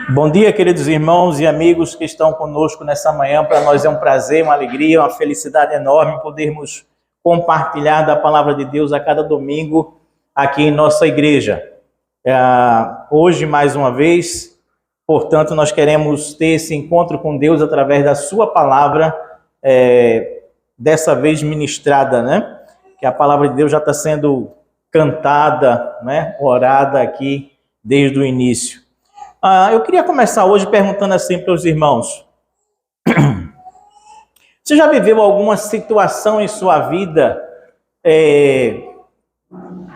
Bom dia, queridos irmãos e amigos que estão conosco nessa manhã. Para nós é um prazer, uma alegria, uma felicidade enorme podermos compartilhar da palavra de Deus a cada domingo aqui em nossa igreja. Hoje, mais uma vez, portanto, nós queremos ter esse encontro com Deus através da sua palavra, dessa vez ministrada, né? Que a palavra de Deus já está sendo cantada, né? Orada aqui desde o início. Eu queria começar hoje perguntando assim para os irmãos. Você já viveu alguma situação em sua vida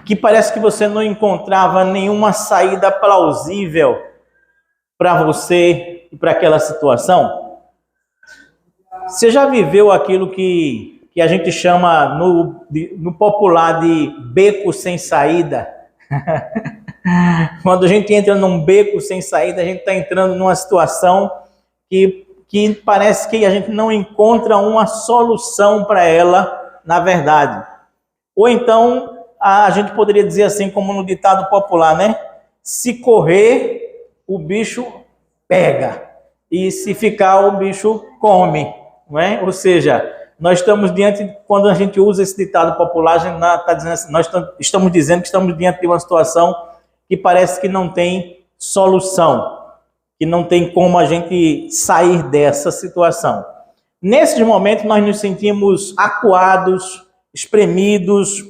que parece que você não encontrava nenhuma saída plausível para você e para aquela situação? Você já viveu aquilo que a gente chama no popular de beco sem saída? Quando a gente entra num beco sem saída, a gente está entrando numa situação que parece que a gente não encontra uma solução para ela, na verdade. Ou então, a gente poderia dizer assim, como no ditado popular, né? Se correr, o bicho pega. E se ficar, o bicho come. Não é? Ou seja, nós estamos quando a gente usa esse ditado popular, a gente está dizendo assim, nós estamos dizendo que estamos diante de uma situação que parece que não tem solução, que não tem como a gente sair dessa situação. Nesses momentos, nós nos sentimos acuados, espremidos,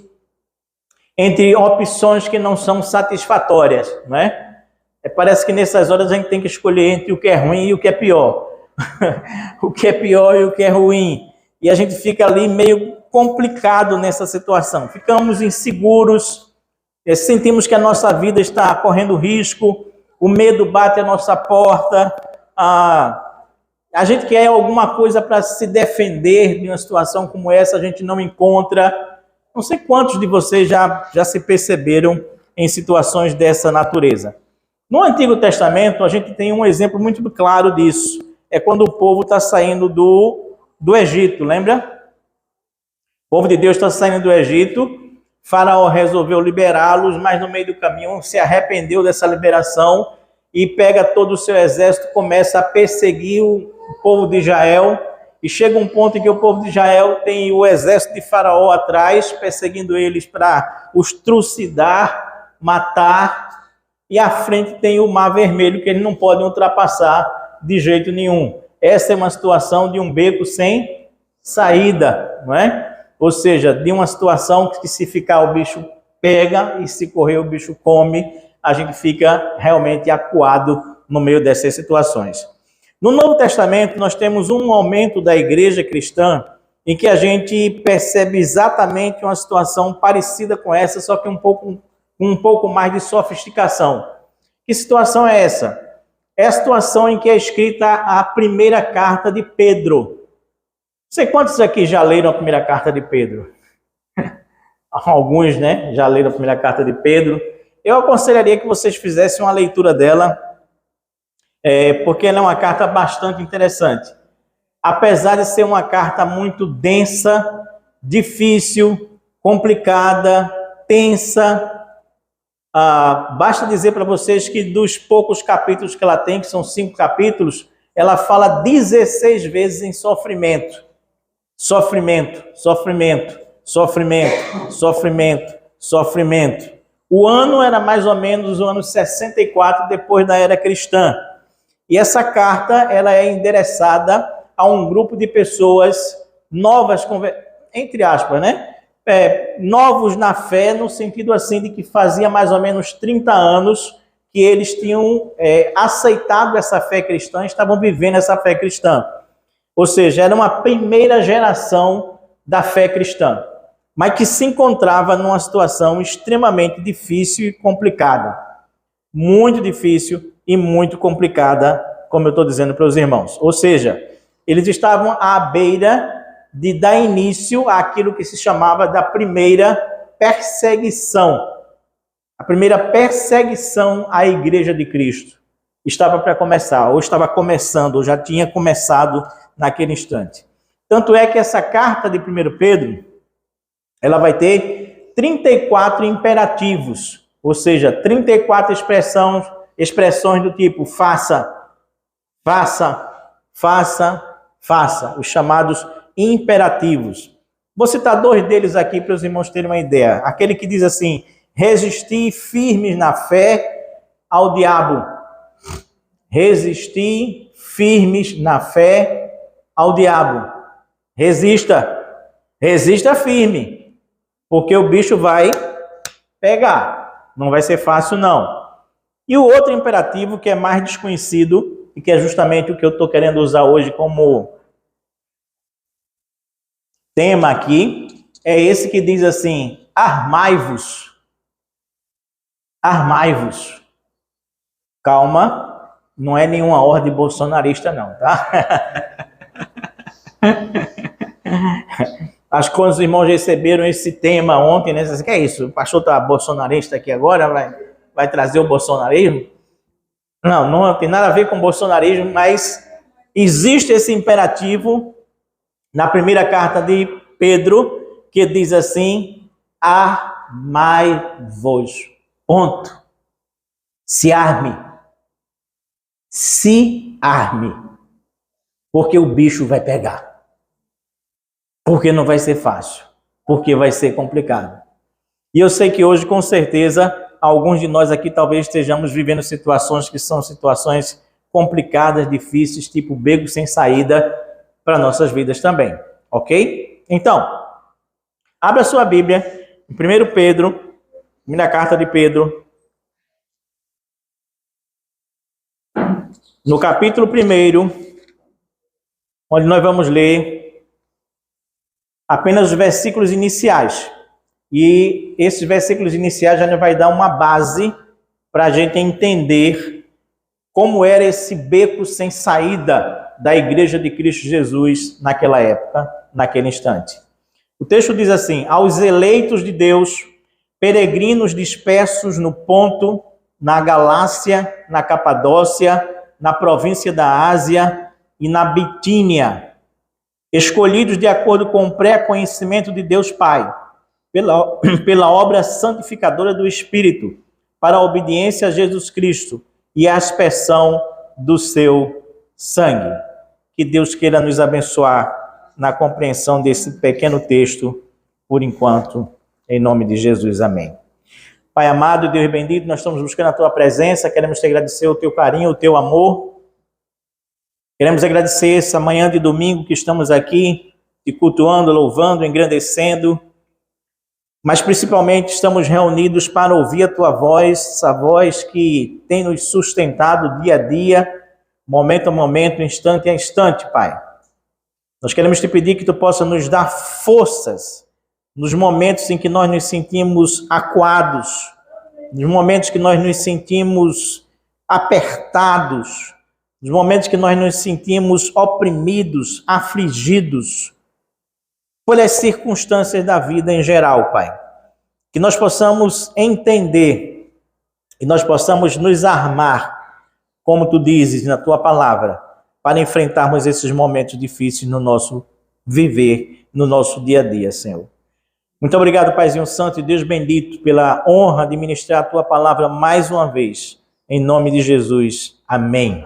entre opções que não são satisfatórias, não é? Parece que nessas horas a gente tem que escolher entre o que é ruim e o que é pior. O que é pior e o que é ruim. E a gente fica ali meio complicado nessa situação. Ficamos inseguros, sentimos que a nossa vida está correndo risco, o medo bate à nossa porta, a gente quer alguma coisa para se defender de uma situação como essa, a gente não encontra. Não sei quantos de vocês já se perceberam em situações dessa natureza. No Antigo Testamento, a gente tem um exemplo muito claro disso. É quando o povo está saindo do Egito, lembra? O povo de Deus está saindo do Egito, Faraó resolveu liberá-los, mas no meio do caminho se arrependeu dessa liberação e pega todo o seu exército, começa a perseguir o povo de Israel, e chega um ponto em que o povo de Israel tem o exército de Faraó atrás, perseguindo eles para os trucidar, matar, e à frente tem o Mar Vermelho, que eles não podem ultrapassar de jeito nenhum. Essa é uma situação de um beco sem saída, não é? Ou seja, de uma situação que se ficar o bicho pega e se correr o bicho come, a gente fica realmente acuado no meio dessas situações. No Novo Testamento, nós temos um momento da igreja cristã em que a gente percebe exatamente uma situação parecida com essa, só que um pouco mais de sofisticação. Que situação é essa? É a situação em que é escrita a primeira carta de Pedro. Não sei quantos aqui já leram a primeira carta de Pedro. Alguns, né? Já leram a primeira carta de Pedro. Eu aconselharia que vocês fizessem uma leitura dela, porque ela é uma carta bastante interessante. Apesar de ser uma carta muito densa, difícil, complicada, tensa, basta dizer para vocês que dos poucos capítulos que ela tem, que são 5 capítulos, ela fala 16 vezes em sofrimento. Sofrimento, sofrimento, sofrimento, sofrimento, sofrimento. O ano era mais ou menos o ano 64 depois da era cristã. E essa carta ela é endereçada a um grupo de pessoas novas, entre aspas, né? Novos na fé, no sentido assim de que fazia mais ou menos 30 anos que eles tinham aceitado essa fé cristã, estavam vivendo essa fé cristã. Ou seja, era uma primeira geração da fé cristã, mas que se encontrava numa situação extremamente difícil e complicada. Muito difícil e muito complicada, como eu estou dizendo para os irmãos. Ou seja, eles estavam à beira de dar início àquilo que se chamava da primeira perseguição. A primeira perseguição à Igreja de Cristo estava para começar, ou estava começando, ou já tinha começado naquele instante. Tanto é que essa carta de 1 Pedro, ela vai ter 34 imperativos, ou seja, 34 expressões do tipo faça, faça, faça, faça, os chamados imperativos. Vou citar dois deles aqui para os irmãos terem uma ideia. Aquele que diz assim: resistir firmes na fé ao diabo. Resistir firmes na fé ao diabo. Resista, resista firme, porque o bicho vai pegar. Não vai ser fácil, não. E o outro imperativo, que é mais desconhecido, e que é justamente o que eu estou querendo usar hoje como tema aqui, é esse que diz assim: armai-vos. Armai-vos. Calma, não é nenhuma ordem bolsonarista, não, tá? Acho que quando os irmãos receberam esse tema ontem, né? Assim, que é isso? O pastor está bolsonarista aqui agora, vai trazer o bolsonarismo? Não, não tem nada a ver com bolsonarismo, mas existe esse imperativo na primeira carta de Pedro, que diz assim: armai-vos. Ponto. Se arme. Se arme. Porque o bicho vai pegar. Porque não vai ser fácil. Porque vai ser complicado. E eu sei que hoje, com certeza, alguns de nós aqui talvez estejamos vivendo situações que são situações complicadas, difíceis, tipo beco sem saída para nossas vidas também. Ok? Então, abra sua Bíblia em 1 Pedro, primeira carta de Pedro, no capítulo 1, onde nós vamos ler apenas os versículos iniciais. E esses versículos iniciais já nos vai dar uma base para a gente entender como era esse beco sem saída da igreja de Cristo Jesus naquela época, naquele instante. O texto diz assim: aos eleitos de Deus, peregrinos dispersos no Ponto, na Galácia, na Capadócia, na província da Ásia e na Bitínia, escolhidos de acordo com o pré-conhecimento de Deus Pai, pela obra santificadora do Espírito, para a obediência a Jesus Cristo e a aspersão do seu sangue. Que Deus queira nos abençoar na compreensão desse pequeno texto, por enquanto, em nome de Jesus, amém. Pai amado, Deus bendito, nós estamos buscando a Tua presença, queremos te agradecer o Teu carinho, o Teu amor. Queremos agradecer essa manhã de domingo que estamos aqui, te cultuando, louvando, engrandecendo, mas principalmente estamos reunidos para ouvir a Tua voz, essa voz que tem nos sustentado dia a dia, momento a momento, instante a instante, Pai. Nós queremos te pedir que Tu possa nos dar forças nos momentos em que nós nos sentimos acuados, nos momentos que nós nos sentimos apertados, nos momentos que nós nos sentimos oprimidos, afligidos, pelas circunstâncias da vida em geral, Pai. Que nós possamos entender e nós possamos nos armar, como Tu dizes na Tua palavra, para enfrentarmos esses momentos difíceis no nosso viver, no nosso dia a dia, Senhor. Muito obrigado, Paizinho Santo e Deus bendito, pela honra de ministrar a Tua palavra mais uma vez. Em nome de Jesus. Amém.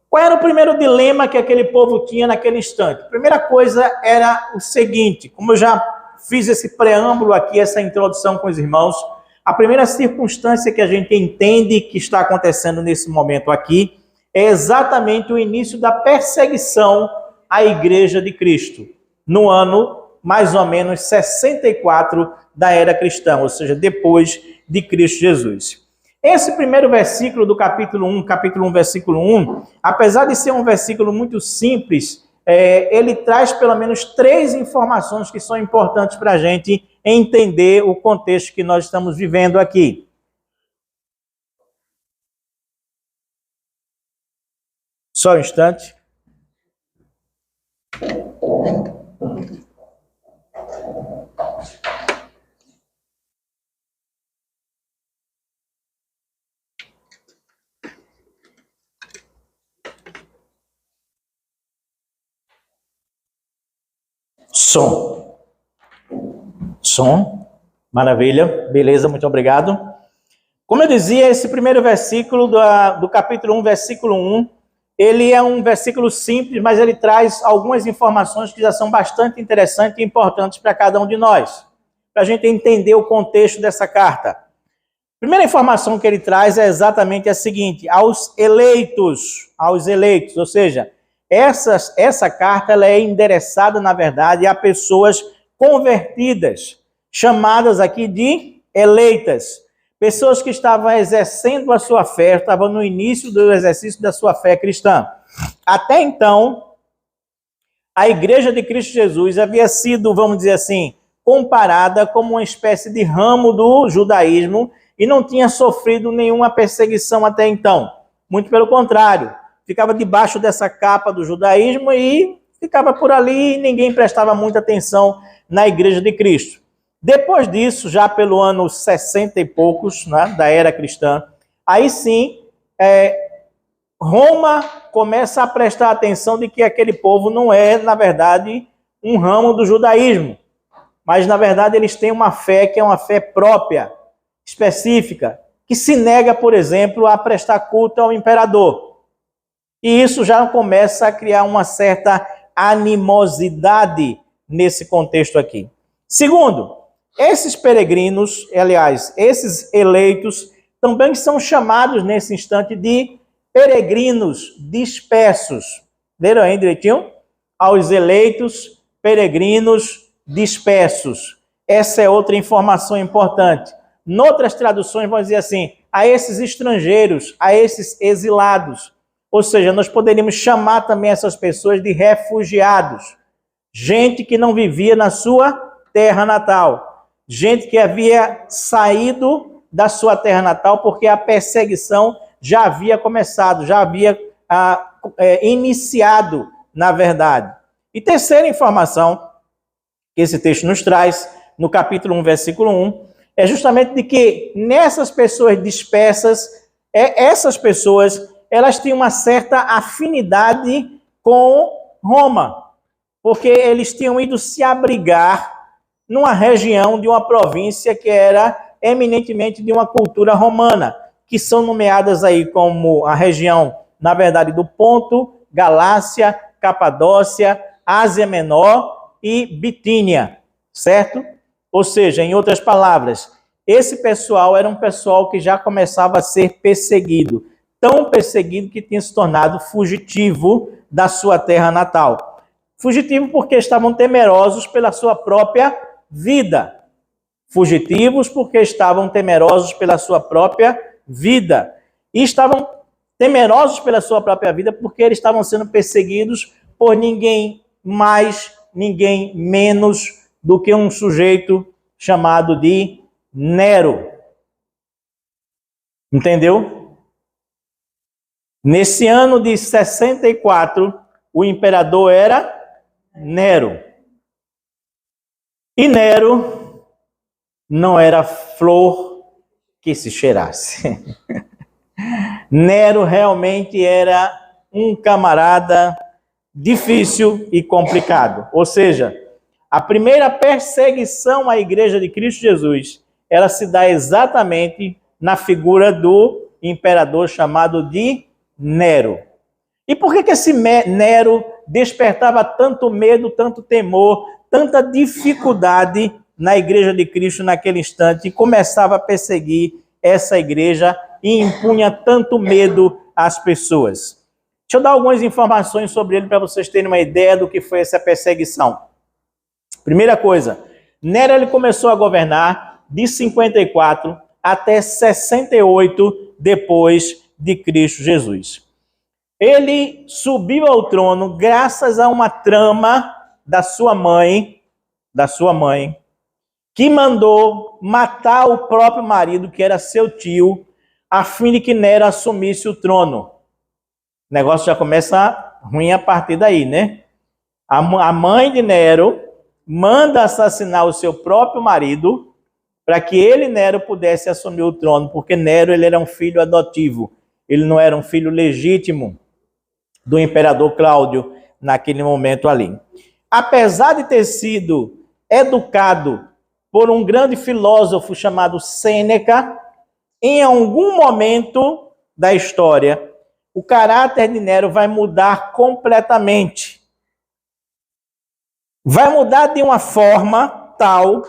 Qual era o primeiro dilema que aquele povo tinha naquele instante? A primeira coisa era o seguinte: como eu já fiz esse preâmbulo aqui, essa introdução com os irmãos, a primeira circunstância que a gente entende que está acontecendo nesse momento aqui é exatamente o início da perseguição à Igreja de Cristo, no ano mais ou menos 64 da era cristã, ou seja, depois de Cristo Jesus. Esse primeiro versículo do capítulo 1, versículo 1, apesar de ser um versículo muito simples, ele traz pelo menos 3 informações que são importantes para a gente entender o contexto que nós estamos vivendo aqui. Só um instante. Som. Maravilha. Beleza, muito obrigado. Como eu dizia, esse primeiro versículo do capítulo 1, versículo 1, ele é um versículo simples, mas ele traz algumas informações que já são bastante interessantes e importantes para cada um de nós, para a gente entender o contexto dessa carta. A primeira informação que ele traz é exatamente a seguinte: aos eleitos, ou seja, essa carta ela é endereçada, na verdade, a pessoas convertidas, chamadas aqui de eleitas. Pessoas que estavam exercendo a sua fé, estavam no início do exercício da sua fé cristã. Até então, a Igreja de Cristo Jesus havia sido, vamos dizer assim, comparada como uma espécie de ramo do judaísmo e não tinha sofrido nenhuma perseguição até então. Muito pelo contrário, ficava debaixo dessa capa do judaísmo e ficava por ali e ninguém prestava muita atenção na Igreja de Cristo. Depois disso, já pelo ano 60 e poucos, né, da era cristã, aí sim, Roma começa a prestar atenção de que aquele povo não é, na verdade, um ramo do judaísmo, mas, na verdade, eles têm uma fé que é uma fé própria, específica, que se nega, por exemplo, a prestar culto ao imperador. E isso já começa a criar uma certa animosidade nesse contexto aqui. Segundo, esses peregrinos, aliás, esses eleitos, também são chamados nesse instante de peregrinos dispersos. Leram aí direitinho? Aos eleitos, peregrinos dispersos. Essa é outra informação importante. Noutras traduções vão dizer assim, a esses estrangeiros, a esses exilados. Ou seja, nós poderíamos chamar também essas pessoas de refugiados. Gente que não vivia na sua terra natal. Gente que havia saído da sua terra natal porque a perseguição já havia começado, já havia iniciado, na verdade. E terceira informação que esse texto nos traz, no capítulo 1, versículo 1, é justamente de que nessas pessoas dispersas, essas pessoas, elas tinham uma certa afinidade com Roma, porque eles tinham ido se abrigar numa região de uma província que era eminentemente de uma cultura romana, que são nomeadas aí como a região, na verdade, do Ponto, Galácia, Capadócia, Ásia Menor e Bitínia, certo? Ou seja, em outras palavras, esse pessoal era um pessoal que já começava a ser perseguido, tão perseguido que tinha se tornado fugitivo da sua terra natal. Fugitivo porque estavam temerosos pela sua própria vida. Fugitivos porque estavam temerosos pela sua própria vida. E estavam temerosos pela sua própria vida porque eles estavam sendo perseguidos por ninguém mais, ninguém menos do que um sujeito chamado de Nero. Entendeu? Nesse ano de 64, o imperador era Nero. E Nero não era flor que se cheirasse. Nero realmente era um camarada difícil e complicado. Ou seja, a primeira perseguição à Igreja de Cristo Jesus, ela se dá exatamente na figura do imperador chamado de Nero. E por que esse Nero despertava tanto medo, tanto temor, tanta dificuldade na Igreja de Cristo naquele instante e começava a perseguir essa igreja e impunha tanto medo às pessoas? Deixa eu dar algumas informações sobre ele para vocês terem uma ideia do que foi essa perseguição. Primeira coisa, Nero ele começou a governar de 54 até 68 depois de Cristo Jesus. Ele subiu ao trono graças a uma trama da sua mãe, que mandou matar o próprio marido, que era seu tio, a fim de que Nero assumisse o trono. O negócio já começa ruim a partir daí, né? A mãe de Nero manda assassinar o seu próprio marido para que ele, Nero, pudesse assumir o trono, porque Nero ele era um filho adotivo, ele não era um filho legítimo do imperador Cláudio naquele momento ali. Apesar de ter sido educado por um grande filósofo chamado Sêneca, em algum momento da história, o caráter de Nero vai mudar completamente. Vai mudar de uma forma tal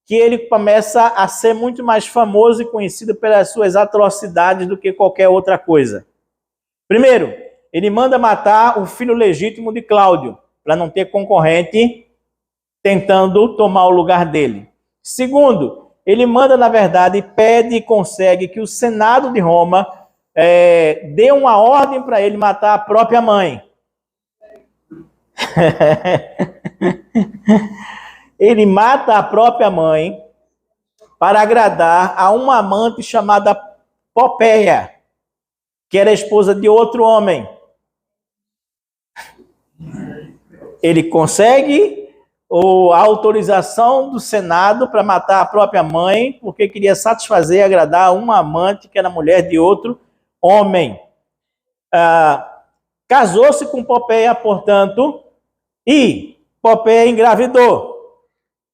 que ele começa a ser muito mais famoso e conhecido pelas suas atrocidades do que qualquer outra coisa. Primeiro, ele manda matar o filho legítimo de Cláudio, para não ter concorrente tentando tomar o lugar dele. Segundo, ele manda, na verdade, pede e consegue que o Senado de Roma dê uma ordem para ele matar a própria mãe. Ele mata a própria mãe para agradar a uma amante chamada Popéia, que era esposa de outro homem. Ele consegue a autorização do Senado para matar a própria mãe, porque queria satisfazer e agradar uma amante que era mulher de outro homem. Casou-se com Popéia, portanto, e Popéia engravidou.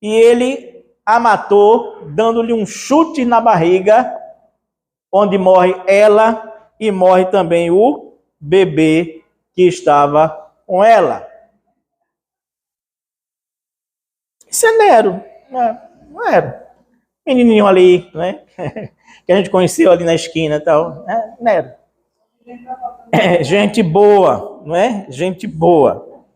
E ele a matou, dando-lhe um chute na barriga, onde morre ela e morre também o bebê que estava com ela. Isso é Nero, não era? Menininho ali, né? Que a gente conheceu ali na esquina e tal. Nero. Gente boa, não é? Gente boa.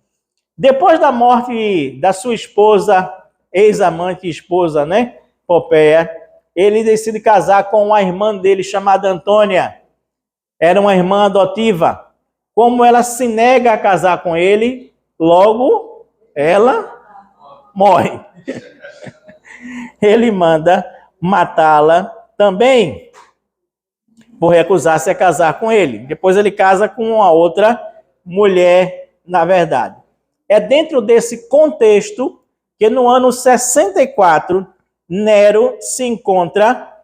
Depois da morte da sua esposa, ex-amante e esposa, né? Popéia, ele decide casar com uma irmã dele chamada Antônia. Era uma irmã adotiva. Como ela se nega a casar com ele, logo ela morre. Ele manda matá-la também, por recusar-se a casar com ele. Depois ele casa com uma outra mulher, na verdade. É dentro desse contexto que no ano 64, Nero se encontra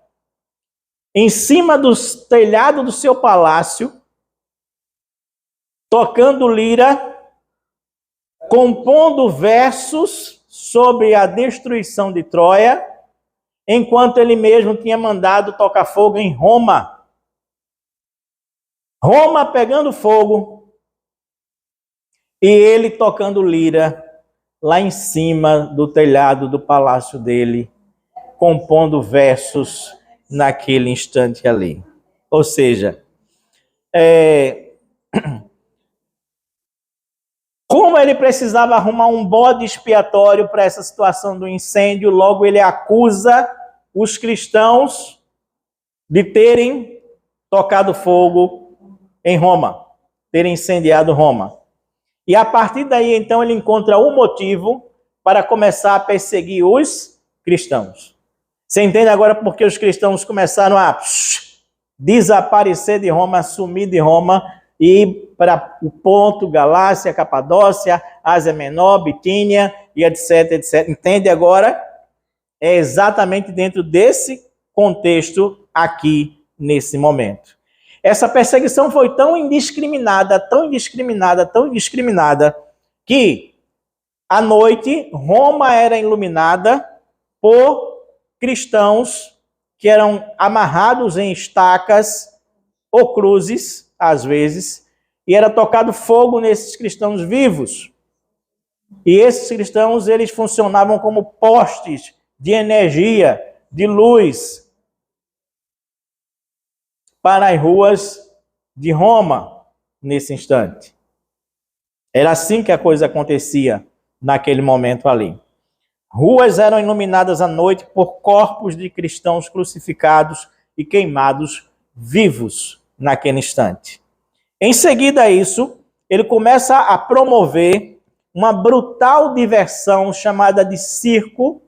em cima do telhado do seu palácio, tocando lira, compondo versos sobre a destruição de Troia, enquanto ele mesmo tinha mandado tocar fogo em Roma. Roma pegando fogo e ele tocando lira lá em cima do telhado do palácio dele, compondo versos naquele instante ali. Ou seja, como ele precisava arrumar um bode expiatório para essa situação do incêndio, logo ele acusa os cristãos de terem tocado fogo em Roma, terem incendiado Roma. E a partir daí, então, ele encontra o motivo para começar a perseguir os cristãos. Você entende agora por que os cristãos começaram a desaparecer de Roma, sumir de Roma, e para o Ponto, Galácia, Capadócia, Ásia Menor, Bitínia e etc, etc. Entende agora? É exatamente dentro desse contexto aqui, nesse momento. Essa perseguição foi tão indiscriminada, tão indiscriminada, tão indiscriminada, que à noite Roma era iluminada por cristãos que eram amarrados em estacas ou cruzes, às vezes, e era tocado fogo nesses cristãos vivos. E esses cristãos, eles funcionavam como postes de energia, de luz, para as ruas de Roma, nesse instante. Era assim que a coisa acontecia naquele momento ali. Ruas eram iluminadas à noite por corpos de cristãos crucificados e queimados vivos naquele instante. Em seguida a isso, ele começa a promover uma brutal diversão chamada de circo,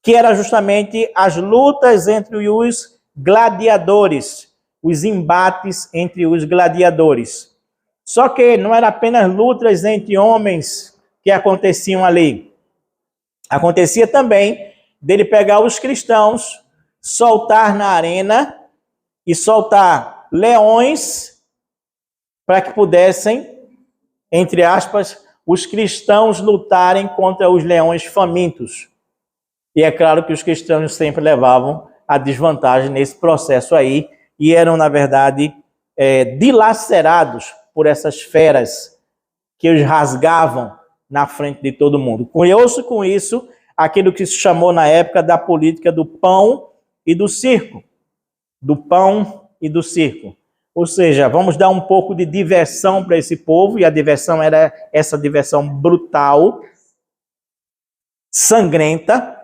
que era justamente as lutas entre os gladiadores, os embates entre os gladiadores. Só que não era apenas lutas entre homens que aconteciam ali. Acontecia também dele pegar os cristãos, soltar na arena e soltar leões para que pudessem, entre aspas, os cristãos lutarem contra os leões famintos. E é claro que os cristãos sempre levavam a desvantagem nesse processo aí, e eram, na verdade, dilacerados por essas feras que os rasgavam na frente de todo mundo. Curioso com isso, aquilo que se chamou na época da política do pão e do circo. Do pão e do circo. Ou seja, vamos dar um pouco de diversão para esse povo, e a diversão era essa diversão brutal, sangrenta,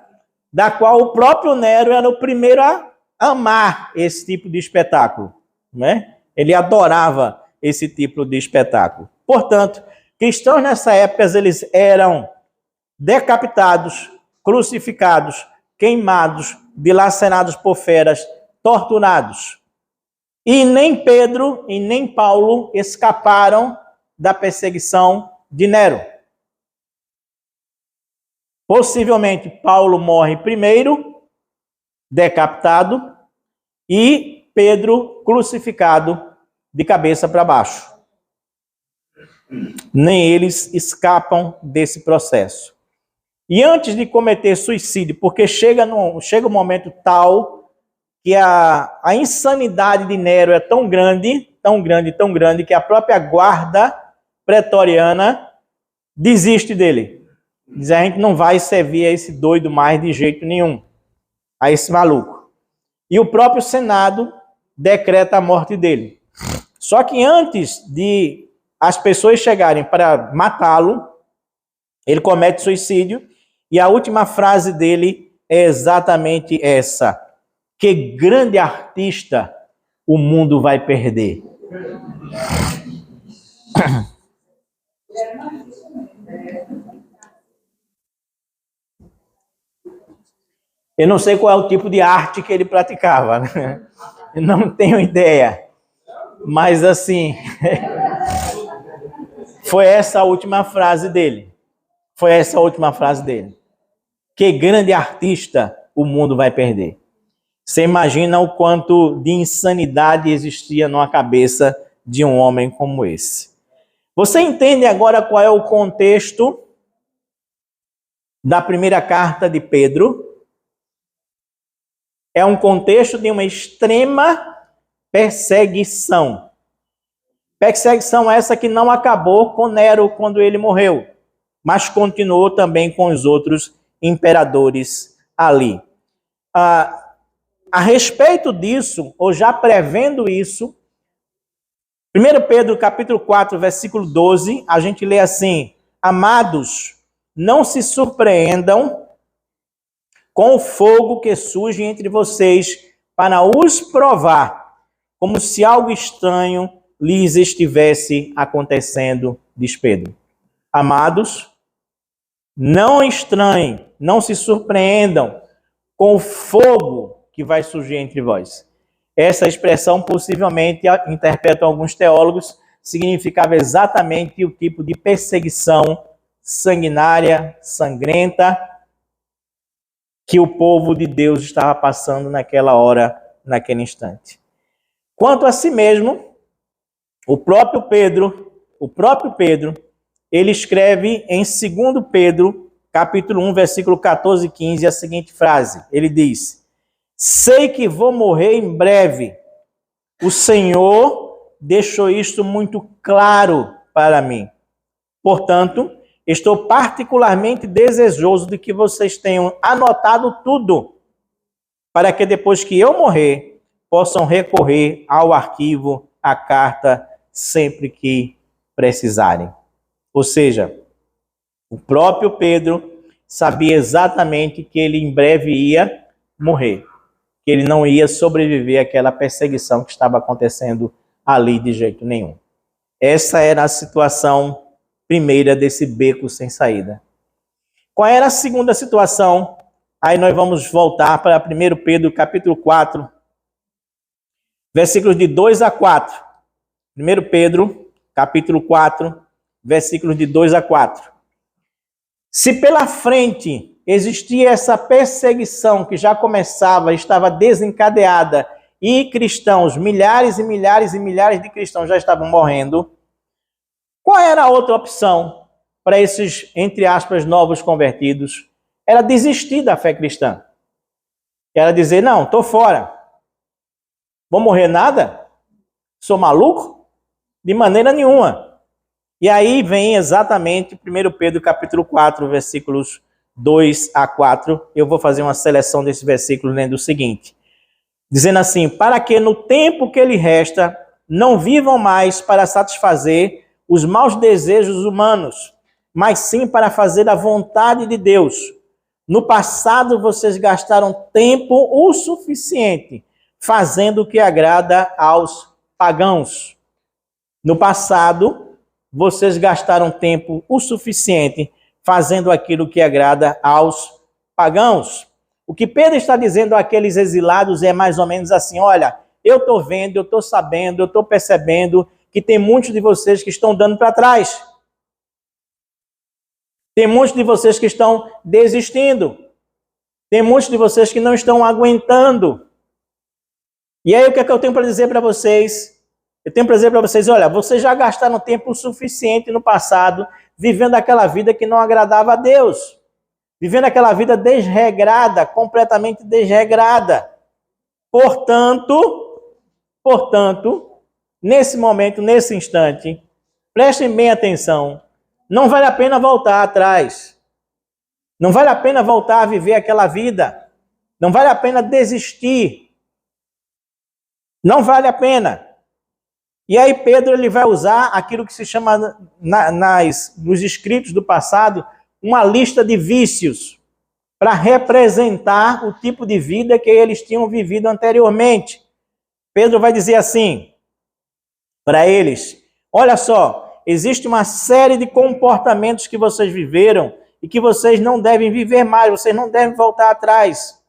da qual o próprio Nero era o primeiro a amar esse tipo de espetáculo, né? Ele adorava esse tipo de espetáculo. Portanto, cristãos nessa época, eles eram decapitados, crucificados, queimados, dilacerados por feras, torturados. E nem Pedro e nem Paulo escaparam da perseguição de Nero. Possivelmente, Paulo morre primeiro, decapitado, e Pedro crucificado de cabeça para baixo. Nem eles escapam desse processo. E antes de cometer suicídio, porque chega um momento tal que a insanidade de Nero é tão grande, que a própria guarda pretoriana desiste dele. Diz: a gente não vai servir a esse doido mais de jeito nenhum, a esse maluco. E o próprio Senado decreta a morte dele. Só que antes de as pessoas chegarem para matá-lo, ele comete suicídio, e a última frase dele é exatamente essa: que grande artista o mundo vai perder. Eu não sei qual é o tipo de arte que ele praticava, né? Eu não tenho ideia. Mas assim, foi essa a última frase dele. Que grande artista o mundo vai perder. Você imagina o quanto de insanidade existia numa cabeça de um homem como esse. Você entende agora qual é o contexto da primeira carta de Pedro? É um contexto de uma extrema perseguição. Perseguição essa que não acabou com Nero quando ele morreu, mas continuou também com os outros imperadores ali. A respeito disso, ou já prevendo isso, 1 Pedro capítulo 4, versículo 12, a gente lê assim: amados, não se surpreendam com o fogo que surge entre vocês para os provar, como se algo estranho lhes estivesse acontecendo, diz Pedro. Amados, não estranhem, não se surpreendam com o fogo que vai surgir entre vós. Essa expressão, possivelmente, interpretam alguns teólogos, significava exatamente o tipo de perseguição sanguinária, sangrenta, que o povo de Deus estava passando naquela hora, naquele instante. Quanto a si mesmo, o próprio Pedro, ele escreve em 2 Pedro, capítulo 1, versículo 14 e 15, a seguinte frase. Ele diz: sei que vou morrer em breve. O Senhor deixou isto muito claro para mim. Portanto, estou particularmente desejoso de que vocês tenham anotado tudo, para que depois que eu morrer, possam recorrer ao arquivo, à carta, sempre que precisarem. Ou seja, o próprio Pedro sabia exatamente que ele em breve ia morrer, que ele não ia sobreviver àquela perseguição que estava acontecendo ali de jeito nenhum. Essa era a situação primeira desse beco sem saída. Qual era a segunda situação? Aí nós vamos voltar para 1 Pedro, capítulo 4, versículos de 2 a 4. 1 Pedro, capítulo 4, versículos de 2 a 4. Se pela frente existia essa perseguição que já começava, estava desencadeada, e cristãos, milhares e milhares e milhares de cristãos já estavam morrendo, qual era a outra opção para esses, entre aspas, novos convertidos? Era desistir da fé cristã. Era dizer, não, estou fora. Vou morrer nada? Sou maluco? De maneira nenhuma. E aí vem exatamente 1 Pedro capítulo 4, versículos 2 a 4. Eu vou fazer uma seleção desse versículo lendo o seguinte. Dizendo assim, para que no tempo que lhe resta, não vivam mais para satisfazer os maus desejos humanos, mas sim para fazer a vontade de Deus. No passado, vocês gastaram tempo o suficiente fazendo o que agrada aos pagãos. No passado, vocês gastaram tempo o suficiente fazendo aquilo que agrada aos pagãos. O que Pedro está dizendo àqueles exilados é mais ou menos assim, olha, eu estou vendo, eu estou sabendo, eu estou percebendo que tem muitos de vocês que estão dando para trás. Tem muitos de vocês que estão desistindo. Tem muitos de vocês que não estão aguentando. E aí o que é que eu tenho para dizer para vocês? Eu tenho para dizer para vocês, olha, vocês já gastaram tempo suficiente no passado vivendo aquela vida que não agradava a Deus. Vivendo aquela vida desregrada, completamente desregrada. Portanto, nesse momento, nesse instante, prestem bem atenção, não vale a pena voltar atrás. Não vale a pena voltar a viver aquela vida. Não vale a pena desistir. Não vale a pena. E aí Pedro ele vai usar aquilo que se chama nos escritos do passado, uma lista de vícios, para representar o tipo de vida que eles tinham vivido anteriormente. Pedro vai dizer assim para eles, olha só, existe uma série de comportamentos que vocês viveram e que vocês não devem viver mais, vocês não devem voltar atrás.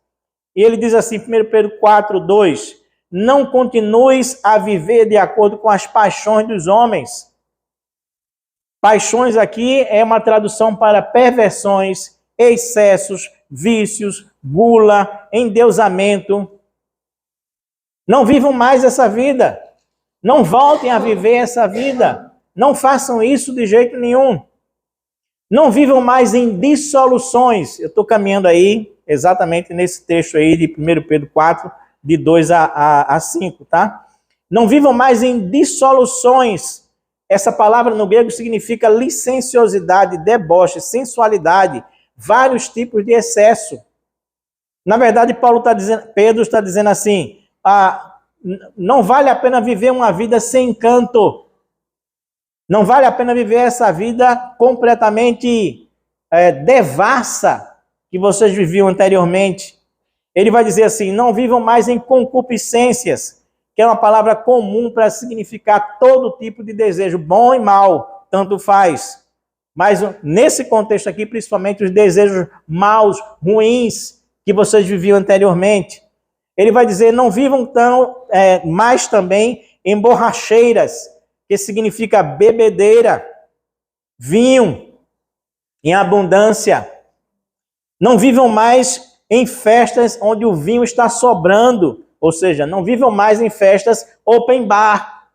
E ele diz assim, 1 Pedro 4, 2, não continues a viver de acordo com as paixões dos homens. Paixões aqui é uma tradução para perversões, excessos, vícios, gula, endeusamento. Não vivam mais essa vida. Não voltem a viver essa vida. Não façam isso de jeito nenhum. Não vivam mais em dissoluções. Eu estou caminhando aí exatamente nesse trecho aí de 1 Pedro 4, de 2 a 5, tá? Não vivam mais em dissoluções. Essa palavra no grego significa licenciosidade, deboche, sensualidade, vários tipos de excesso. Na verdade, Pedro está dizendo assim, não vale a pena viver uma vida sem encanto. Não vale a pena viver essa vida completamente devassa que vocês viviam anteriormente. Ele vai dizer assim, não vivam mais em concupiscências, que é uma palavra comum para significar todo tipo de desejo, bom e mal, tanto faz. Mas nesse contexto aqui, principalmente os desejos maus, ruins, que vocês viviam anteriormente. Ele vai dizer, não vivam mais também em borracheiras, que significa bebedeira, vinho em abundância. Não vivam mais em festas onde o vinho está sobrando, ou seja, não vivam mais em festas open bar.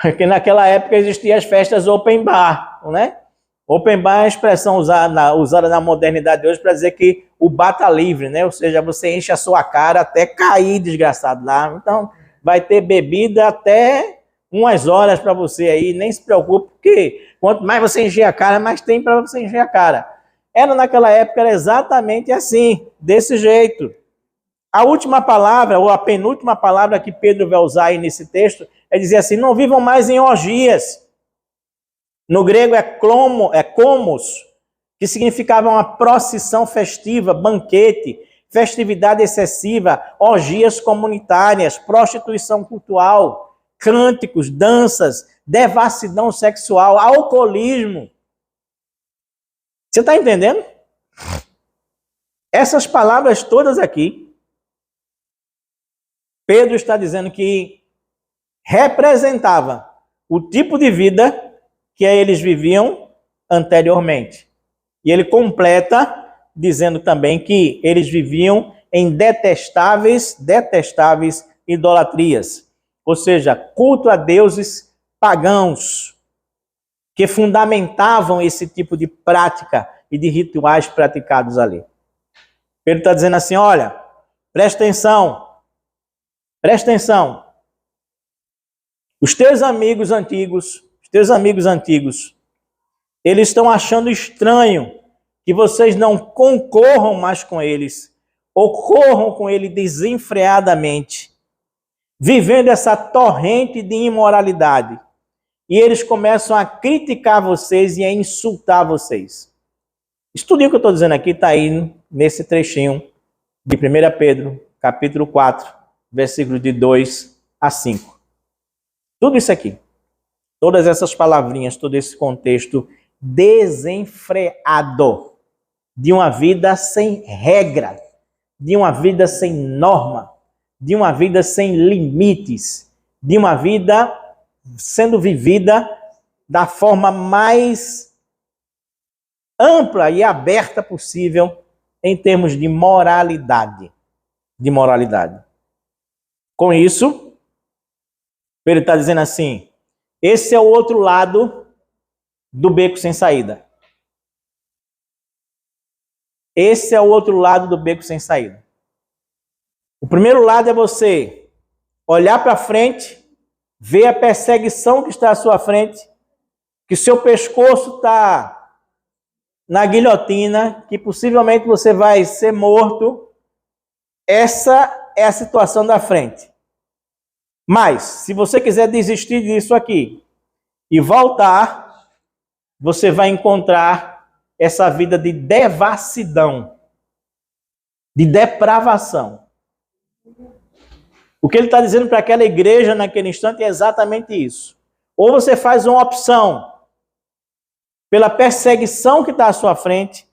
Porque naquela época existiam as festas open bar, né? Open bar é a expressão usada na modernidade hoje para dizer que o bar está livre, né? Ou seja, você enche a sua cara até cair, desgraçado, lá. Então, vai ter bebida até umas horas para você aí, nem se preocupe, porque quanto mais você encher a cara, mais tem para você encher a cara. Naquela época, era exatamente assim, desse jeito. A última palavra, ou a penúltima palavra que Pedro vai usar aí nesse texto, é dizer assim, não vivam mais em orgias. No grego é komos, que significava uma procissão festiva, banquete, festividade excessiva, orgias comunitárias, prostituição cultural, cânticos, danças, devassidão sexual, alcoolismo. Você está entendendo? Essas palavras todas aqui, Pedro está dizendo que representava o tipo de vida que eles viviam anteriormente. E ele completa dizendo também que eles viviam em detestáveis idolatrias. Ou seja, culto a deuses pagãos, que fundamentavam esse tipo de prática e de rituais praticados ali. Ele está dizendo assim, olha, presta atenção. Os teus amigos antigos, eles estão achando estranho que vocês não concorram mais com eles, ou corram com ele desenfreadamente, vivendo essa torrente de imoralidade. E eles começam a criticar vocês e a insultar vocês. Isso tudo que eu estou dizendo aqui está aí nesse trechinho de 1 Pedro, capítulo 4, versículos de 2 a 5. Tudo isso aqui, todas essas palavrinhas, todo esse contexto desenfreado de uma vida sem regra, de uma vida sem norma, de uma vida sem limites, de uma vida sendo vivida da forma mais ampla e aberta possível em termos de moralidade. Com isso, ele está dizendo assim, esse é o outro lado do beco sem saída. Esse é o outro lado do beco sem saída. O primeiro lado é você olhar para frente, ver a perseguição que está à sua frente, que seu pescoço está na guilhotina, que possivelmente você vai ser morto. Essa é a situação da frente. Mas, se você quiser desistir disso aqui e voltar, você vai encontrar essa vida de devassidão, de depravação. O que ele está dizendo para aquela igreja naquele instante é exatamente isso. Ou você faz uma opção pela perseguição que está à sua frente,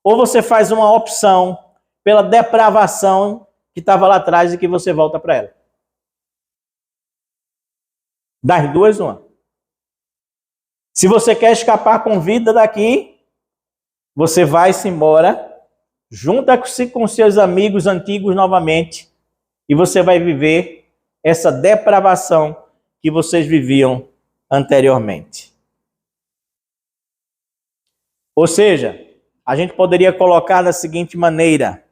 ou você faz uma opção pela depravação que estava lá atrás e que você volta para ela. Das duas, uma. Se você quer escapar com vida daqui, você vai-se embora, junta-se com seus amigos antigos novamente, e você vai viver essa depravação que vocês viviam anteriormente. Ou seja, a gente poderia colocar da seguinte maneira: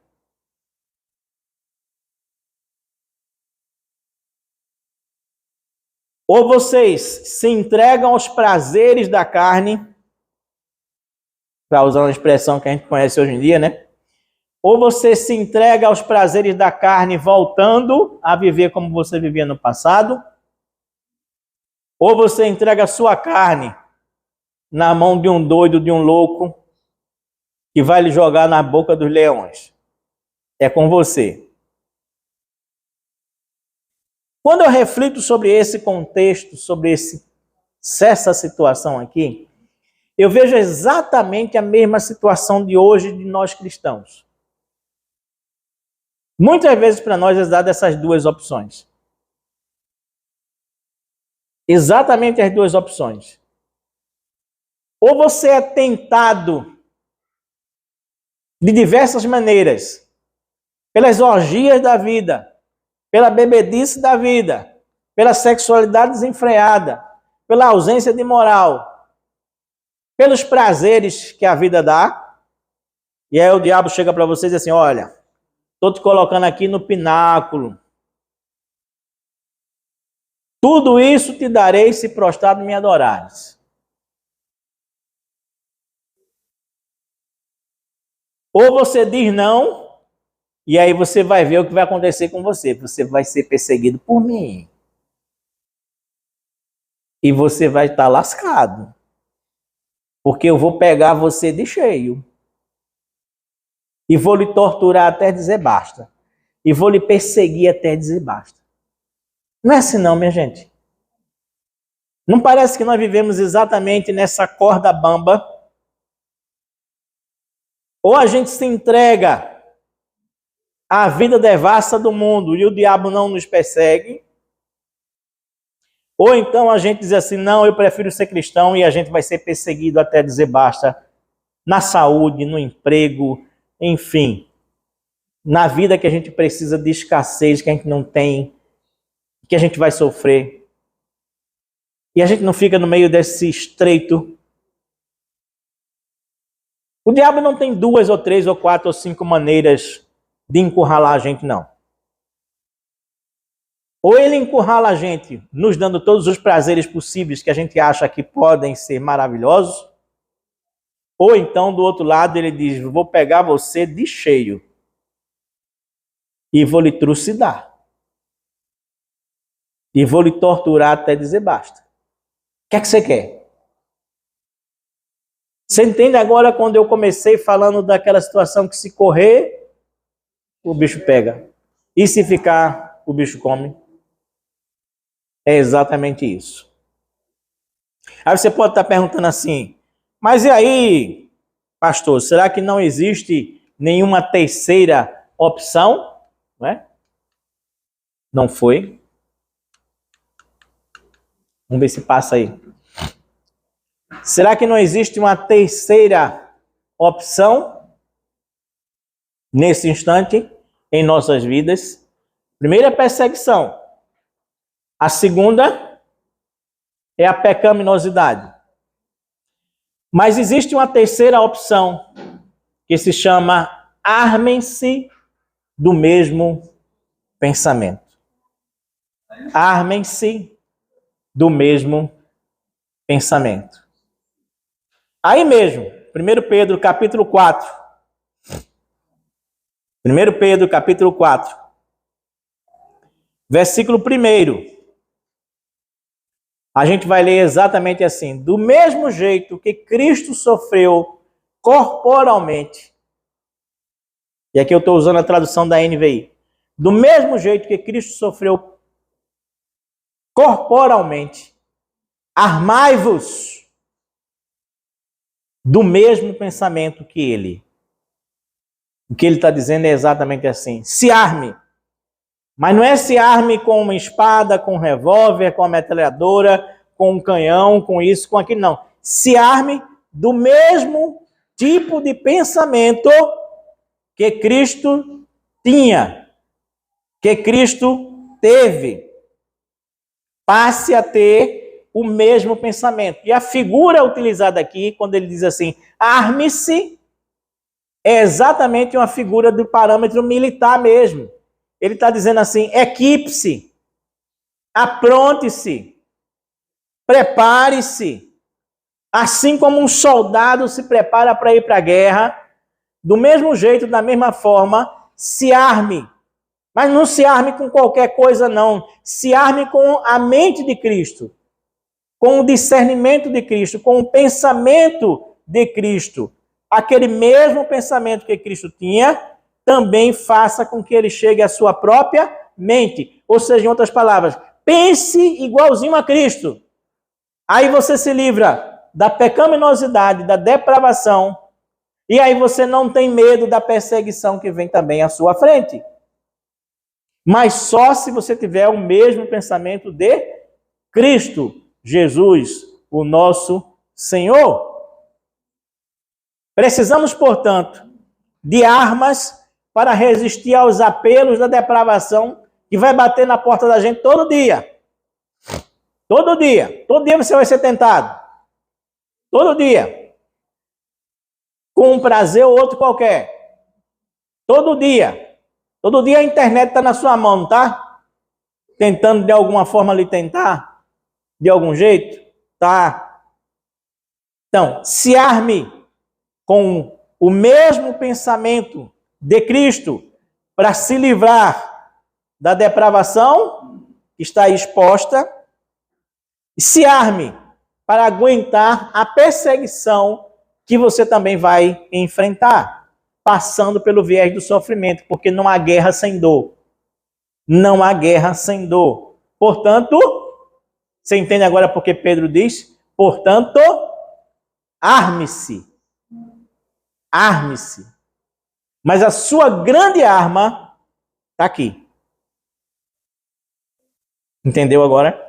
ou vocês se entregam aos prazeres da carne, para usar uma expressão que a gente conhece hoje em dia, né? Ou você se entrega aos prazeres da carne voltando a viver como você vivia no passado, ou você entrega a sua carne na mão de um doido, de um louco, que vai lhe jogar na boca dos leões. É com você. Quando eu reflito sobre esse contexto, sobre essa situação aqui, eu vejo exatamente a mesma situação de hoje de nós cristãos. Muitas vezes para nós é dada essas duas opções. Exatamente as duas opções. Ou você é tentado de diversas maneiras, pelas orgias da vida, pela bebedice da vida, pela sexualidade desenfreada, pela ausência de moral, pelos prazeres que a vida dá, e aí o diabo chega para vocês e diz assim, olha, estou te colocando aqui no pináculo. Tudo isso te darei se prostrado me adorares. Ou você diz não, e aí você vai ver o que vai acontecer com você. Você vai ser perseguido por mim. E você vai estar lascado. Porque eu vou pegar você de cheio. E vou lhe torturar até dizer basta. E vou lhe perseguir até dizer basta. Não é assim não, minha gente. Não parece que nós vivemos exatamente nessa corda bamba? Ou a gente se entrega à vida devassa do mundo e o diabo não nos persegue, ou então a gente diz assim, não, eu prefiro ser cristão e a gente vai ser perseguido até dizer basta, na saúde, no emprego, enfim, na vida que a gente precisa de escassez, que a gente não tem, que a gente vai sofrer. E a gente não fica no meio desse estreito. O diabo não tem 2 ou 3 ou 4 ou 5 maneiras de encurralar a gente, não. Ou ele encurrala a gente nos dando todos os prazeres possíveis que a gente acha que podem ser maravilhosos, ou então, do outro lado, ele diz, vou pegar você de cheio e vou lhe trucidar. E vou lhe torturar até dizer basta. O que é que você quer? Você entende agora quando eu comecei falando daquela situação que se correr, o bicho pega. E se ficar, o bicho come? É exatamente isso. Aí você pode estar perguntando assim, mas e aí, pastor, será que não existe nenhuma terceira opção? Não é? Não foi? Vamos ver se passa aí. Será que não existe uma terceira opção nesse instante em nossas vidas? Primeira é a perseguição. A segunda é a pecaminosidade. Mas existe uma terceira opção que se chama armem-se do mesmo pensamento. Armem-se do mesmo pensamento. Aí mesmo, 1 Pedro capítulo 4. 1 Pedro capítulo 4. Versículo 1. A gente vai ler exatamente assim. Do mesmo jeito que Cristo sofreu corporalmente. E aqui eu estou usando a tradução da NVI. Do mesmo jeito que Cristo sofreu corporalmente. Armai-vos do mesmo pensamento que ele. O que ele está dizendo é exatamente assim. Se arme. Mas não é se arme com uma espada, com um revólver, com uma metralhadora, com um canhão, com isso, com aquilo, não. Se arme do mesmo tipo de pensamento que Cristo tinha, que Cristo teve. Passe a ter o mesmo pensamento. E a figura utilizada aqui, quando ele diz assim, arme-se, é exatamente uma figura do parâmetro militar mesmo. Ele está dizendo assim, equipe-se, apronte-se, prepare-se. Assim como um soldado se prepara para ir para a guerra, do mesmo jeito, da mesma forma, se arme. Mas não se arme com qualquer coisa, não. Se arme com a mente de Cristo, com o discernimento de Cristo, com o pensamento de Cristo. Aquele mesmo pensamento que Cristo tinha, também faça com que ele chegue à sua própria mente. Ou seja, em outras palavras, pense igualzinho a Cristo. Aí você se livra da pecaminosidade, da depravação, e aí você não tem medo da perseguição que vem também à sua frente. Mas só se você tiver o mesmo pensamento de Cristo, Jesus, o nosso Senhor. Precisamos, portanto, de armas para resistir aos apelos da depravação que vai bater na porta da gente todo dia. Todo dia. Todo dia você vai ser tentado. Todo dia. Com um prazer ou outro qualquer. Todo dia. Todo dia a internet está na sua mão, não tá? Tentando de alguma forma lhe tentar. De algum jeito? Tá. Então, se arme com o mesmo pensamento de Cristo para se livrar da depravação que está exposta. E se arme para aguentar a perseguição que você também vai enfrentar, passando pelo viés do sofrimento, porque não há guerra sem dor. Não há guerra sem dor. Portanto, você entende agora porque Pedro diz? Portanto, arme-se. Arme-se. Mas a sua grande arma está aqui. Entendeu agora?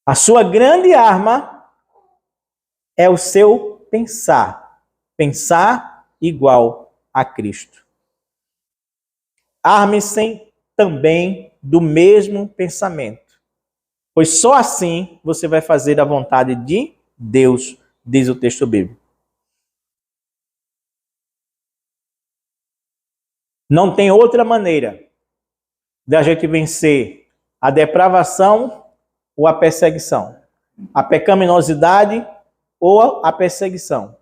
A sua grande arma é o seu pensar. Pensar igual a Cristo. Arme-se também do mesmo pensamento. Pois só assim você vai fazer a vontade de Deus, diz o texto bíblico. Não tem outra maneira de a gente vencer a depravação ou a perseguição, a pecaminosidade ou a perseguição,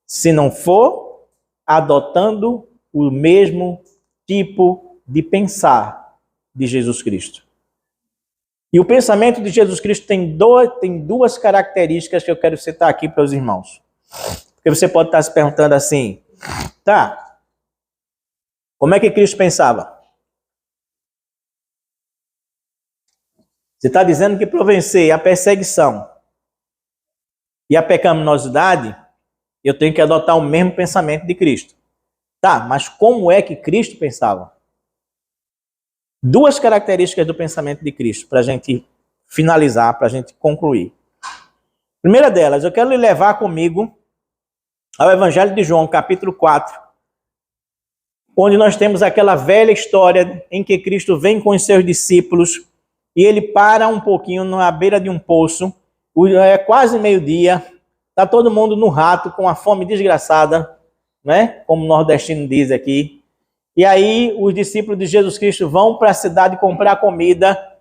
se não for adotando o mesmo tipo de pensar de Jesus Cristo. E o pensamento de Jesus Cristo tem duas características que eu quero citar aqui para os irmãos. Porque você pode estar se perguntando assim, tá, como é que Cristo pensava? Você está dizendo que para vencer a perseguição e a pecaminosidade, eu tenho que adotar o mesmo pensamento de Cristo. Tá, mas como é que Cristo pensava? Duas características do pensamento de Cristo, para a gente finalizar, para a gente concluir. Primeira delas, eu quero lhe levar comigo ao Evangelho de João, capítulo 4, onde nós temos aquela velha história em que Cristo vem com os seus discípulos e ele para um pouquinho na beira de um poço, é quase meio-dia, está todo mundo no rato, com a fome desgraçada, né? Como o nordestino diz aqui. E aí os discípulos de Jesus Cristo vão para a cidade comprar comida.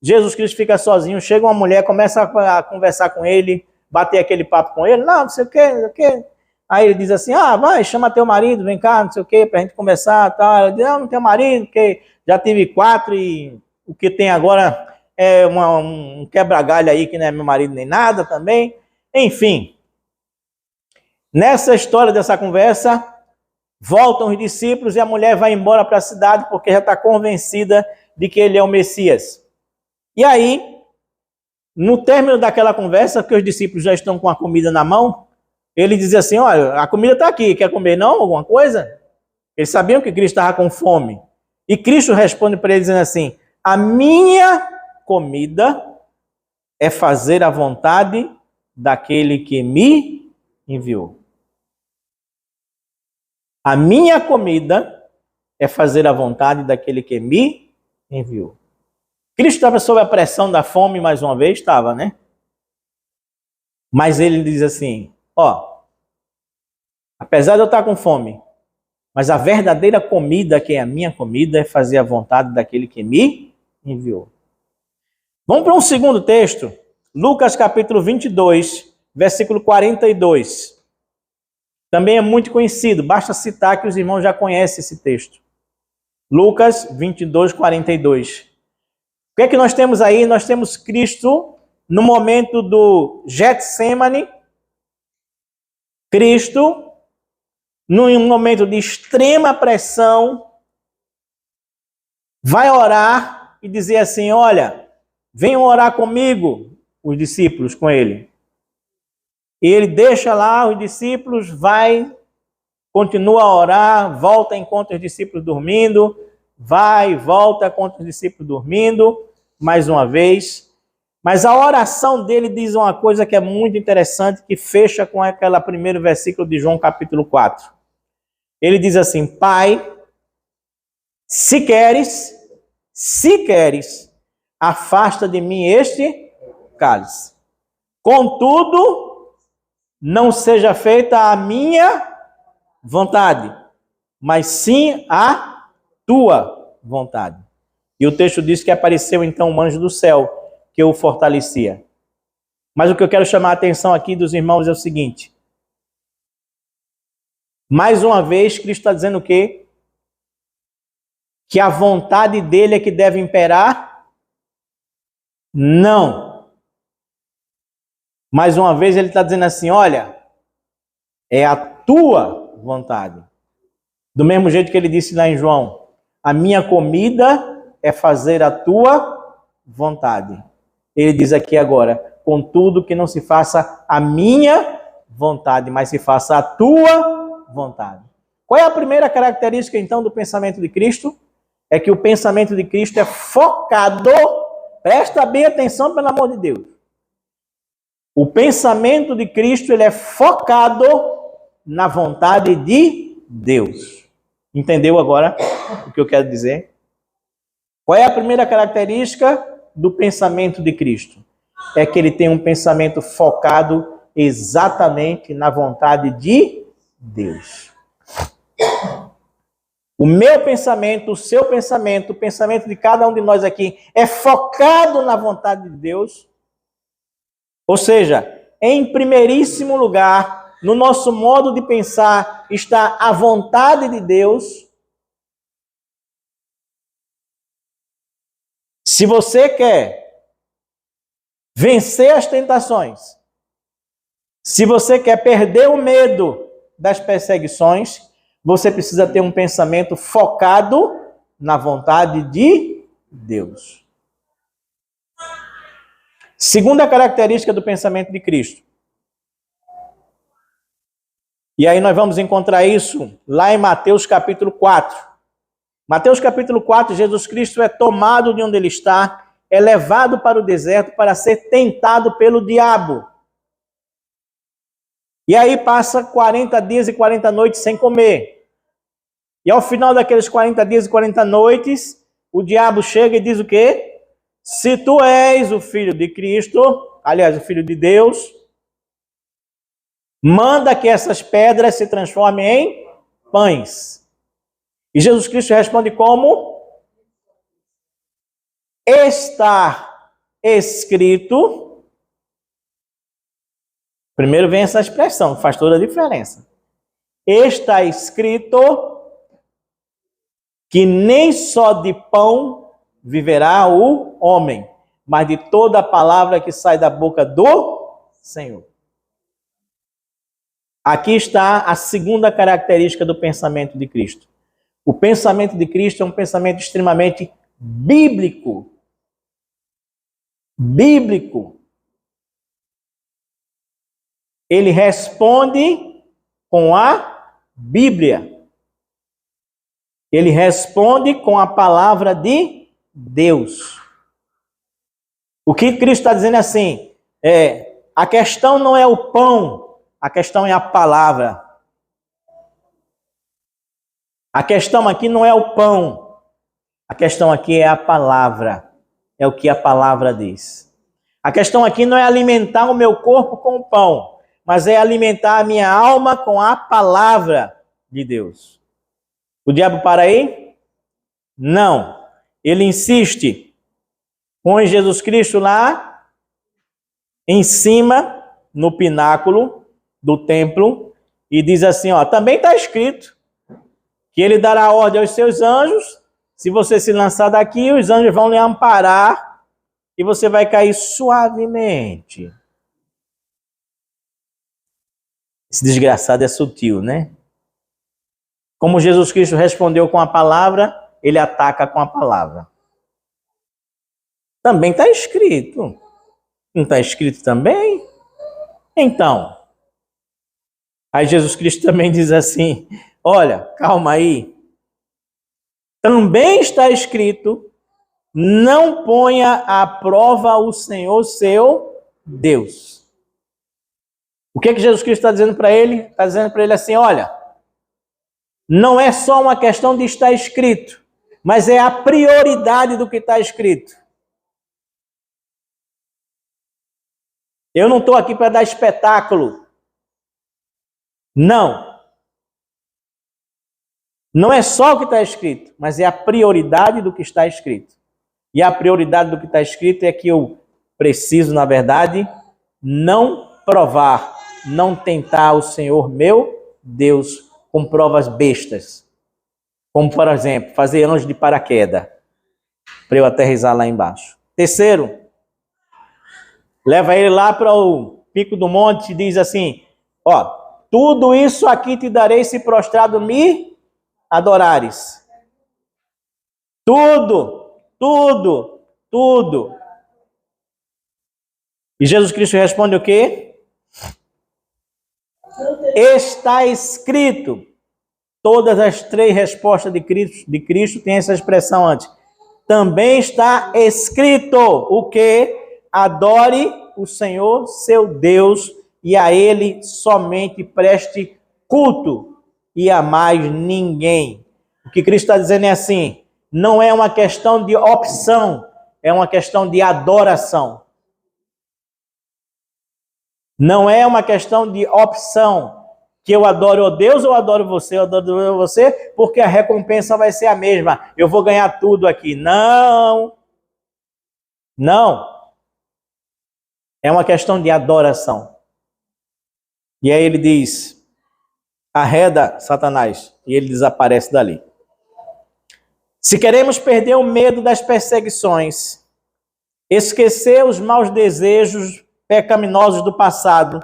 Jesus Cristo fica sozinho, chega uma mulher, começa a conversar com ele, bater aquele papo com ele. Não sei o quê, não sei o quê. Aí ele diz assim, vai, chama teu marido, vem cá, não sei o quê, para a gente conversar. Tal. Ela diz, não tenho marido, porque já tive 4 e o que tem agora é um quebra-galho aí, que não é meu marido nem nada também. Enfim, nessa história dessa conversa, voltam os discípulos e a mulher vai embora para a cidade porque já está convencida de que ele é o Messias. E aí, no término daquela conversa, que os discípulos já estão com a comida na mão, ele diz assim, olha, a comida está aqui, quer comer não? Alguma coisa? Eles sabiam que Cristo estava com fome. E Cristo responde para eles dizendo assim, a minha comida é fazer a vontade daquele que me enviou. A minha comida é fazer a vontade daquele que me enviou. Cristo estava sob a pressão da fome, mais uma vez, estava, né? Mas ele diz assim, apesar de eu estar com fome, mas a verdadeira comida, que é a minha comida, é fazer a vontade daquele que me enviou. Vamos para um segundo texto, Lucas capítulo 22, versículo 42. Também é muito conhecido, basta citar que os irmãos já conhecem esse texto. Lucas 22, 42. O que é que nós temos aí? Nós temos Cristo no momento do Getsemane, Cristo num momento de extrema pressão, vai orar e dizer assim, olha, venham orar comigo, os discípulos com ele. E ele deixa lá os discípulos, continua a orar, volta, encontra os discípulos dormindo, vai, volta, encontra os discípulos dormindo, mais uma vez. Mas a oração dele diz uma coisa que é muito interessante, que fecha com aquele primeiro versículo de João capítulo 4. Ele diz assim, Pai, se queres, afasta de mim este cálice. Contudo, não seja feita a minha vontade, mas sim a tua vontade. E o texto diz que apareceu então um anjo do céu que o fortalecia. Mas o que eu quero chamar a atenção aqui dos irmãos é o seguinte. Mais uma vez, Cristo está dizendo o quê? Que a vontade dele é que deve imperar? Não. Mais uma vez ele está dizendo assim, olha, é a tua vontade. Do mesmo jeito que ele disse lá em João, a minha comida é fazer a tua vontade. Ele diz aqui agora, contudo que não se faça a minha vontade, mas se faça a tua vontade. Qual é a primeira característica então do pensamento de Cristo? É que o pensamento de Cristo é focado, presta bem atenção pelo amor de Deus. O pensamento de Cristo ele é focado na vontade de Deus. Entendeu agora o que eu quero dizer? Qual é a primeira característica do pensamento de Cristo? É que ele tem um pensamento focado exatamente na vontade de Deus. O meu pensamento, o seu pensamento, o pensamento de cada um de nós aqui é focado na vontade de Deus. Ou seja, em primeiríssimo lugar, no nosso modo de pensar, está a vontade de Deus. Se você quer vencer as tentações, se você quer perder o medo das perseguições, você precisa ter um pensamento focado na vontade de Deus. Segunda característica do pensamento de Cristo. E aí nós vamos encontrar isso lá em Mateus capítulo 4. Mateus capítulo 4, Jesus Cristo é tomado de onde ele está, é levado para o deserto para ser tentado pelo diabo. E aí passa 40 dias e 40 noites sem comer. E ao final daqueles 40 dias e 40 noites, o diabo chega e diz o quê? Se tu és o Filho de Cristo, aliás, o Filho de Deus, manda que essas pedras se transformem em pães. E Jesus Cristo responde como? Está escrito. Primeiro vem essa expressão, que faz toda a diferença. Está escrito que nem só de pão viverá o homem, mas de toda a palavra que sai da boca do Senhor. Aqui está a segunda característica do pensamento de Cristo. O pensamento de Cristo é um pensamento extremamente bíblico. Bíblico. Ele responde com a Bíblia. Ele responde com a palavra de Deus. O que Cristo está dizendo assim, a questão não é o pão, a questão é a palavra. A questão aqui não é o pão, a questão aqui é a palavra, é o que a palavra diz. A questão aqui não é alimentar o meu corpo com o pão, mas é alimentar a minha alma com a palavra de Deus. O diabo para aí? Não. Ele insiste. Põe Jesus Cristo lá em cima, no pináculo do templo, e diz assim, também está escrito que ele dará ordem aos seus anjos, se você se lançar daqui, os anjos vão lhe amparar e você vai cair suavemente. Esse desgraçado é sutil, né? Como Jesus Cristo respondeu com a palavra, ele ataca com a palavra. Também está escrito. Não está escrito também? Então, aí Jesus Cristo também diz assim, olha, calma aí. Também está escrito, não ponha à prova o Senhor seu Deus. O que Jesus Cristo está dizendo para ele? Está dizendo para ele assim, olha, não é só uma questão de estar escrito, mas é a prioridade do que está escrito. Eu não estou aqui para dar espetáculo. Não. Não é só o que está escrito, mas é a prioridade do que está escrito. E a prioridade do que está escrito é que eu preciso, na verdade, não provar, não tentar o Senhor meu Deus com provas bestas. Como, por exemplo, fazer anjo de paraquedas para eu aterrissar lá embaixo. Terceiro, leva ele lá para o pico do monte e diz assim, tudo isso aqui te darei se prostrado me adorares. Tudo. E Jesus Cristo responde o quê? Está escrito. Todas as três respostas de Cristo têm essa expressão antes. Também está escrito o quê? Adore o Senhor, seu Deus, e a Ele somente preste culto e a mais ninguém. O que Cristo está dizendo é assim, não é uma questão de opção, é uma questão de adoração. Não é uma questão de opção, que eu adoro o Deus ou adoro você, eu adoro você, porque a recompensa vai ser a mesma. Eu vou ganhar tudo aqui. Não. Não. É uma questão de adoração. E aí ele diz, arreda Satanás, e ele desaparece dali. Se queremos perder o medo das perseguições, esquecer os maus desejos pecaminosos do passado,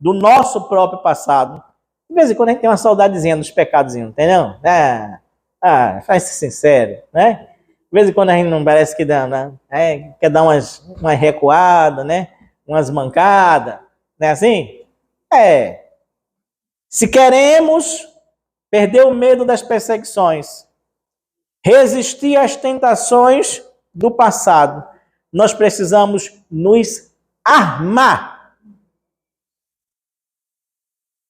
do nosso próprio passado, de vez em quando a gente tem uma saudadezinha dos pecados, entendeu? Faz-se sincero, né? De vez em quando a gente não parece que dá, né? Quer dar uma recuada, né? Umas mancadas, não é assim? Se queremos perder o medo das perseguições, resistir às tentações do passado, nós precisamos nos armar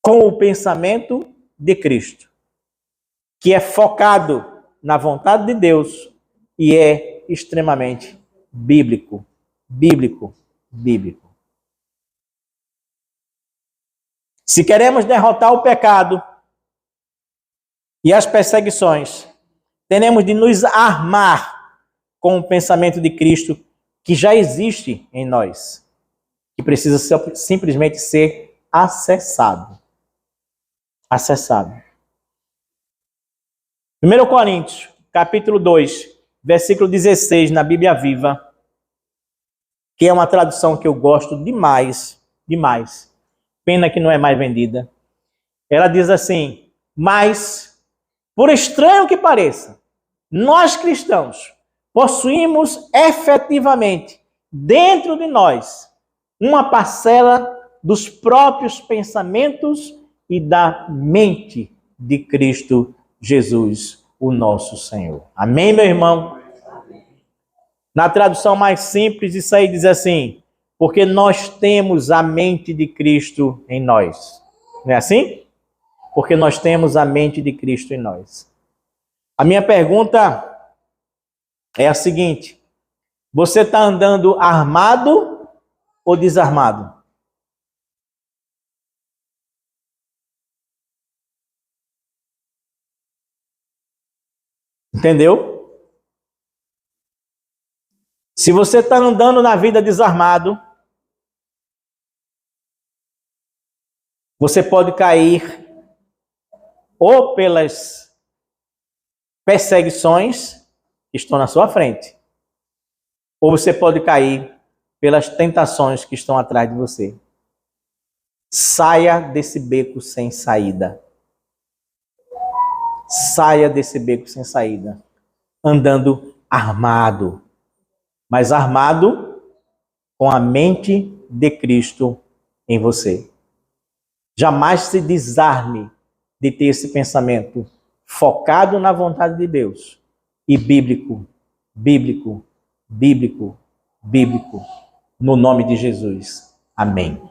com o pensamento de Cristo, que é focado na vontade de Deus e é extremamente bíblico. Se queremos derrotar o pecado e as perseguições, teremos de nos armar com o pensamento de Cristo que já existe em nós, que precisa simplesmente ser acessado. 1 Coríntios, capítulo 2, versículo 16, na Bíblia Viva, que é uma tradução que eu gosto demais. Pena que não é mais vendida. Ela diz assim: mas, por estranho que pareça, nós cristãos possuímos efetivamente dentro de nós uma parcela dos próprios pensamentos e da mente de Cristo Jesus, o nosso Senhor. Amém, meu irmão? Na tradução mais simples, isso aí diz assim: porque nós temos a mente de Cristo em nós. Não é assim? Porque nós temos a mente de Cristo em nós. A minha pergunta é a seguinte: você está andando armado ou desarmado? Entendeu? Se você está andando na vida desarmado, você pode cair ou pelas perseguições que estão na sua frente, ou você pode cair pelas tentações que estão atrás de você. Saia desse beco sem saída. Saia desse beco sem saída, andando armado, mas armado com a mente de Cristo em você. Jamais se desarme de ter esse pensamento focado na vontade de Deus e bíblico, no nome de Jesus. Amém.